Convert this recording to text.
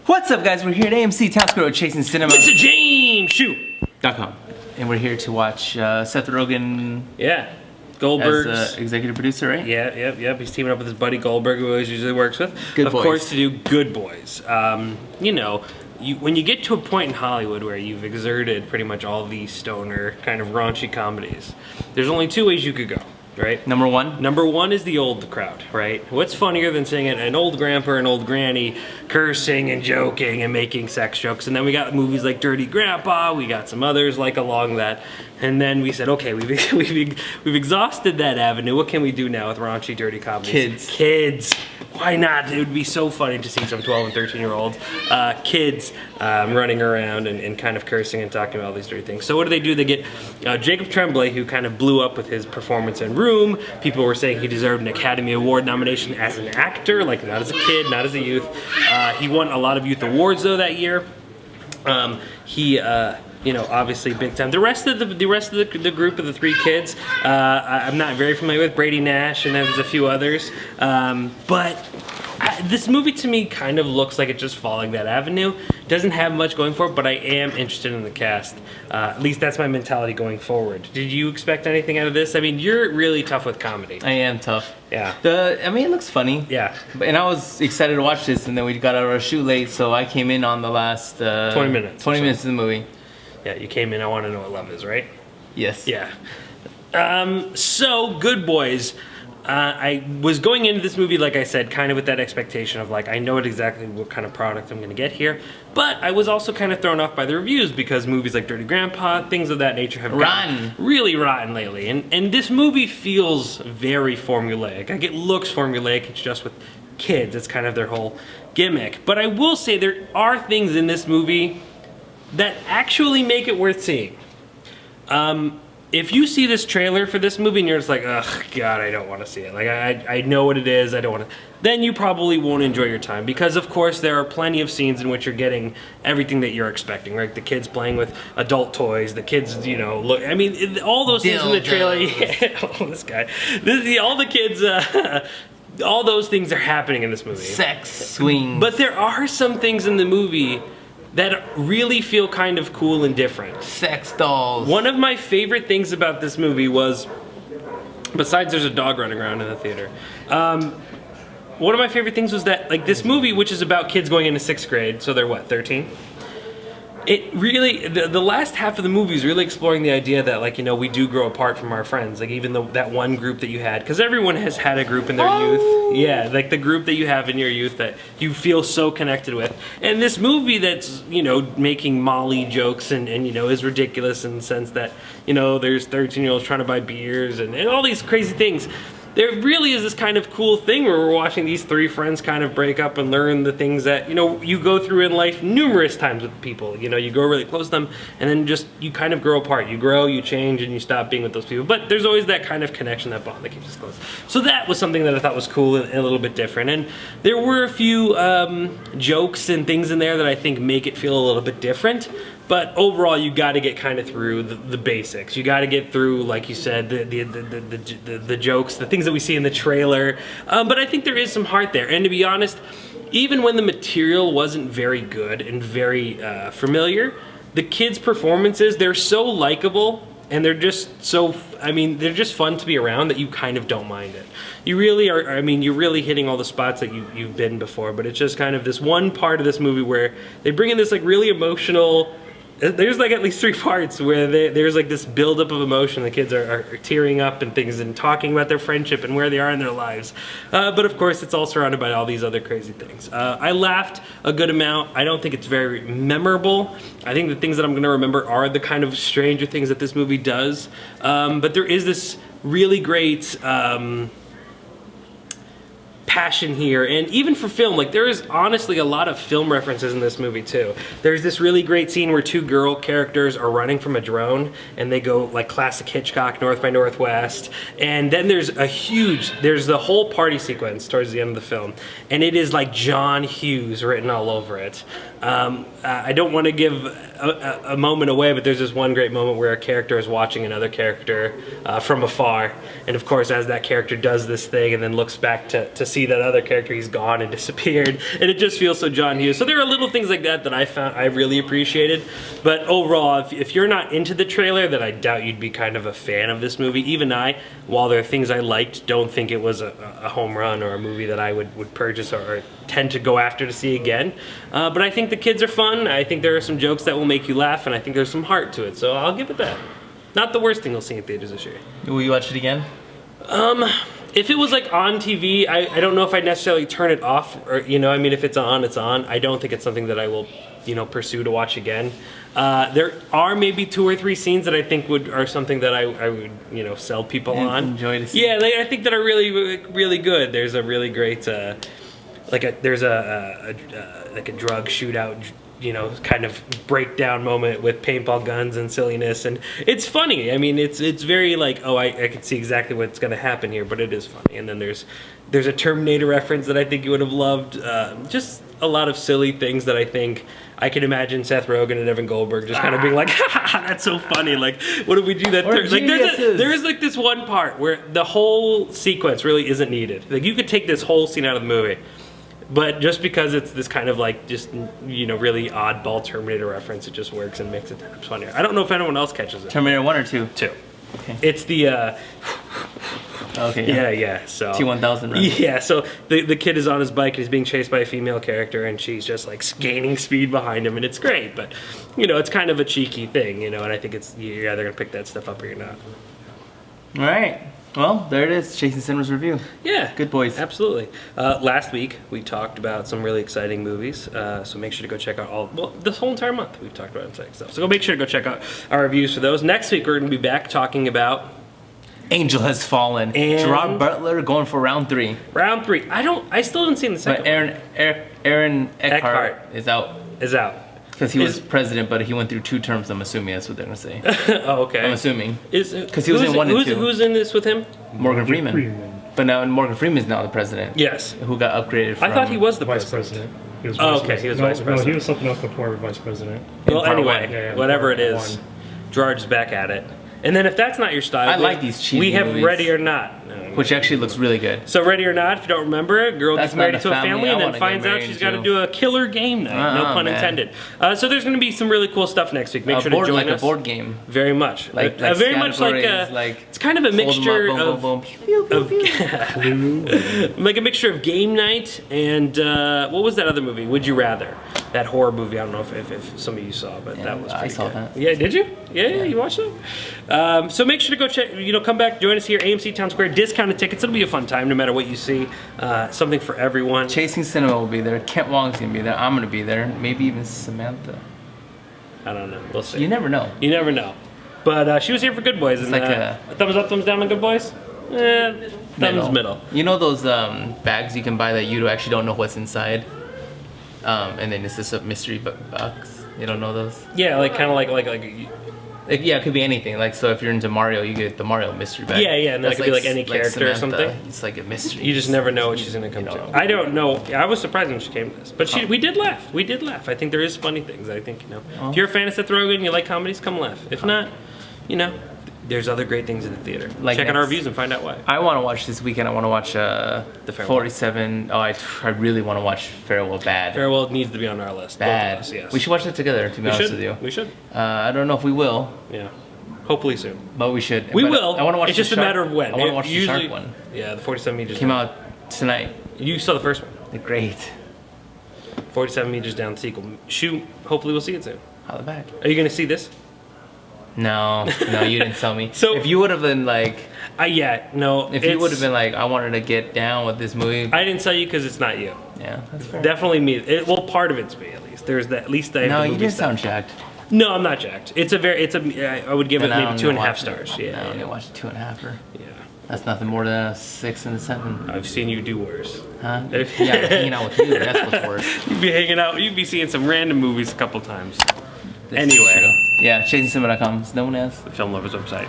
What's up, guys? We're here at AMC Town Square Road Chasing Cinema. Mr. James Shoe.com. And we're here to watch Seth Rogen. Yeah. Goldberg's as executive producer, right? Yeah. He's teaming up with his buddy Goldberg, who he always usually works with. Good Boys. Of course, to do Good Boys. You know, when you get to a point in Hollywood where you've exerted pretty much all these stoner kind of raunchy comedies, there's only two ways you could go, right? Number one? Number one is the old crowd, right? What's funnier than seeing an old grandpa or an old granny cursing and joking and making sex jokes? And then we got movies like Dirty Grandpa, we got some others like along that. And then we said, okay, we've exhausted that avenue. What can we do now with raunchy, dirty comedies? Kids. Why not? It would be so funny to see some 12 and 13-year-old kids running around and kind of cursing and talking about all these dirty things. So what do? They get Jacob Tremblay, who kind of blew up with his performance in Room. People were saying he deserved an Academy Award nomination as an actor, like not as a kid, not as a youth. He won a lot of youth awards though that year. You know, obviously big time. The rest of the group of the three kids, I'm not very familiar with. Brady Nash, and there's a few others. But this movie to me kind of looks like it's just following that avenue. Doesn't have much going for it, but I am interested in the cast. At least that's my mentality going forward. Did you expect anything out of this? I mean, you're really tough with comedy. I am tough. Yeah. I mean, it looks funny. Yeah. And I was excited to watch this, and then we got out of our shoot late, so I came in on the last 20 minutes. 20 minutes of the movie. Yeah, you came in, I want to know what love is, right? Yes. Yeah. So, Good Boys. I was going into this movie, like I said, kind of with that expectation of like, I know exactly what kind of product I'm going to get here. But I was also kind of thrown off by the reviews because movies like Dirty Grandpa, things of that nature have gotten really rotten lately. And this movie feels very formulaic. Like, it looks formulaic, it's just with kids. It's kind of their whole gimmick. But I will say there are things in this movie that actually make it worth seeing. If you see this trailer for this movie and you're just like, ugh, God, I don't want to see it. Like, I know what it is, I don't want to. Then you probably won't enjoy your time because, of course, there are plenty of scenes in which you're getting everything that you're expecting, right? The kids playing with adult toys, the kids, you know, look. I mean, all those things in the trailer. Yeah, oh, this guy. All the kids. All those things are happening in this movie. Sex swings. But there are some things in the movie that really feel kind of cool and different. Sex dolls. One of my favorite things about this movie was, besides there's a dog running around in the theater, one of my favorite things was that, like, this movie, which is about kids going into 6th grade, so they're what, 13? It really, the last half of the movie is really exploring the idea that, like, you know, we do grow apart from our friends. Like, even that one group that you had, because everyone has had a group in their youth. Yeah, like the group that you have in your youth that you feel so connected with. And this movie that's, you know, making Molly jokes and you know, is ridiculous in the sense that, you know, there's 13-year-olds trying to buy beers and all these crazy things. There really is this kind of cool thing where we're watching these three friends kind of break up and learn the things that, you know, you go through in life numerous times with people. You know, you grow really close to them and then just, you kind of grow apart. You grow, you change, and you stop being with those people. But there's always that kind of connection, that bond that keeps us close. So that was something that I thought was cool and a little bit different. And there were a few jokes and things in there that I think make it feel a little bit different. But overall, you got to get kind of through the basics. You got to get through, like you said, the jokes, the things that we see in the trailer. But I think there is some heart there. And to be honest, even when the material wasn't very good and very familiar, the kids' performances, they're so likable and they're just so, I mean, they're just fun to be around that you kind of don't mind it. You really are, I mean, you're really hitting all the spots that you've been before, but it's just kind of this one part of this movie where they bring in this like really emotional. There's like at least 3 parts where there's like this buildup of emotion. The kids are tearing up and things and talking about their friendship and where they are in their lives. But of course, it's all surrounded by all these other crazy things. I laughed a good amount. I don't think it's very memorable. I think the things that I'm going to remember are the kind of stranger things that this movie does. But there is this really great passion here, and even for film, like there is honestly a lot of film references in this movie too. There's this really great scene where 2 girl characters are running from a drone and they go like classic Hitchcock, North by Northwest, and then there's the whole party sequence towards the end of the film, and it is like John Hughes written all over it. I don't want to give a moment away, but there's this one great moment where a character is watching another character from afar, and of course as that character does this thing and then looks back to see see that other character, he's gone and disappeared, and it just feels so John Hughes. So there are little things like that I found I really appreciated. But overall, if you're not into the trailer, then I doubt you'd be kind of a fan of this movie. Even I, while there are things I liked, don't think it was a home run or a movie that I would purchase or tend to go after to see again. But I think the kids are fun. I think there are some jokes that will make you laugh, and I think there's some heart to it. So I'll give it that. Not the worst thing you'll see in theaters this year. Will you watch it again? If it was like on TV, I don't know if I'd necessarily turn it off, or I mean, if it's on, it's on. I don't think it's something that I will, pursue to watch again. There are maybe 2 or 3 scenes that I think are something that I would, sell people on. Enjoy to see. Yeah, I think that are really, really good. There's a really great, there's a drug shootout, kind of breakdown moment with paintball guns and silliness, and it's funny. I mean, it's very like, oh, I can see exactly what's going to happen here, but it is funny. And then there's a Terminator reference that I think you would have loved. Just a lot of silly things that I think I can imagine Seth Rogen and Evan Goldberg just kind of being like, that's so funny. Like, what did we do that? Like, there is like this one part where the whole sequence really isn't needed. Like, you could take this whole scene out of the movie. But just because it's this kind of like just really oddball Terminator reference, it just works and makes it funnier. I don't know if anyone else catches it. Terminator 1 or 2? 2. Okay. It's the okay. Yeah. So T-1000 run. Yeah. So the kid is on his bike and he's being chased by a female character, and she's just like gaining speed behind him, and it's great. But it's kind of a cheeky thing, and I think you're either gonna pick that stuff up or you're not. All right. Well, there it is, Chasing Cinema's review. Yeah. Good boys. Absolutely. Last week, we talked about some really exciting movies, so make sure to go check out this whole entire month we've talked about exciting stuff. So make sure to go check out our reviews for those. Next week, we're going to be back talking about Angel Has Fallen. And Gerard Butler going for round 3. Round 3. I still haven't seen the second one. But Aaron Eckhart is out. Because he was president, but he went through 2 terms, I'm assuming that's what they're going to say. Oh, okay. I'm assuming. Because he was in 1 and 2. Who's in this with him? Morgan Freeman. But now Morgan Freeman's now the president. Yes. Who got upgraded from... I thought he was the vice president. He was vice president. He was vice president. No, he was something else before vice president. Well, anyway, whatever it is, Gerard's back at it. And then if that's not your style, I like these cheesy we have movies. Ready or Not. Which actually looks really good. So Ready or Not, if you don't remember, a girl That's gets married not to a a family family and I then wanna finds get out married she's got to to. do a killer game night. No pun man. intended. So there's going to be some really cool stuff next week. Make sure to join us. A board game. Very much. Like very much like it's kind of a mixture of like a mixture of game night and what was that other movie? Would You Rather? That horror movie. I don't know if some of you saw, but that was pretty I saw good. that. Yeah, did you? Yeah, you watched it. So make sure to go check. Come back, join us here, AMC Town Square. Discounted tickets. It'll be a fun time, no matter what you see. Something for everyone. Chasing Cinema will be there. Kent Wong's gonna be there. I'm gonna be there. Maybe even Samantha. I don't know. We'll see. You never know. You never know. But she was here for Good Boys. And, like thumbs up, thumbs down on Good Boys? Thumbs middle. You know those bags you can buy that you actually don't know what's inside? And then it's just a mystery box. You don't know those? Yeah, like kind of like yeah, it could be anything. Like, so if you're into Mario, you get the Mario mystery bag. Yeah, and that could be like any character or something. It's like a mystery. You just never know what she's gonna come to. I don't know. I was surprised when she came to this, but we did laugh. We did laugh. I think there is funny things. I think if you're a fan of Seth Rogen and you like comedies, come laugh. If not, there's other great things in the theater. Like check out our reviews and find out why. I want to watch this weekend. I want to watch The Farewell. 47. Oh, I really want to watch Farewell bad. Farewell needs to be on our list. Bad. Both of us, yes. We should watch that together, to be honest with you. We should. I don't know if we will. Yeah. Hopefully soon. But we should. We will. I want to watch it's just a matter of when. I want to watch the shark one. Yeah, the 47 meters Came out tonight. You saw the first one. They're great. 47 meters down the sequel. Shoot, hopefully we'll see it soon. Holla back. Are you going to see this? No, you didn't tell me. So if you would have been like, no. If you would have been like, I wanted to get down with this movie. I didn't tell you because it's not you. Yeah, that's fair. Definitely me. Part of it's me at least. There's that. At least I have No, the you movie didn't stuff. sound jacked. No, I'm not jacked. I would give it Then I maybe don't 2.5 watch stars. it. Yeah. No, I yeah. didn't watch a 2.5. Yeah. That's nothing more than a 6 and a 7. I've seen you do worse. Huh? Yeah, hanging out with you. That's what's worse. You'd be hanging out. You'd be seeing some random movies a couple times. This is Anyway. true. Yeah, chasingcinema.com is known as The Film Lovers website.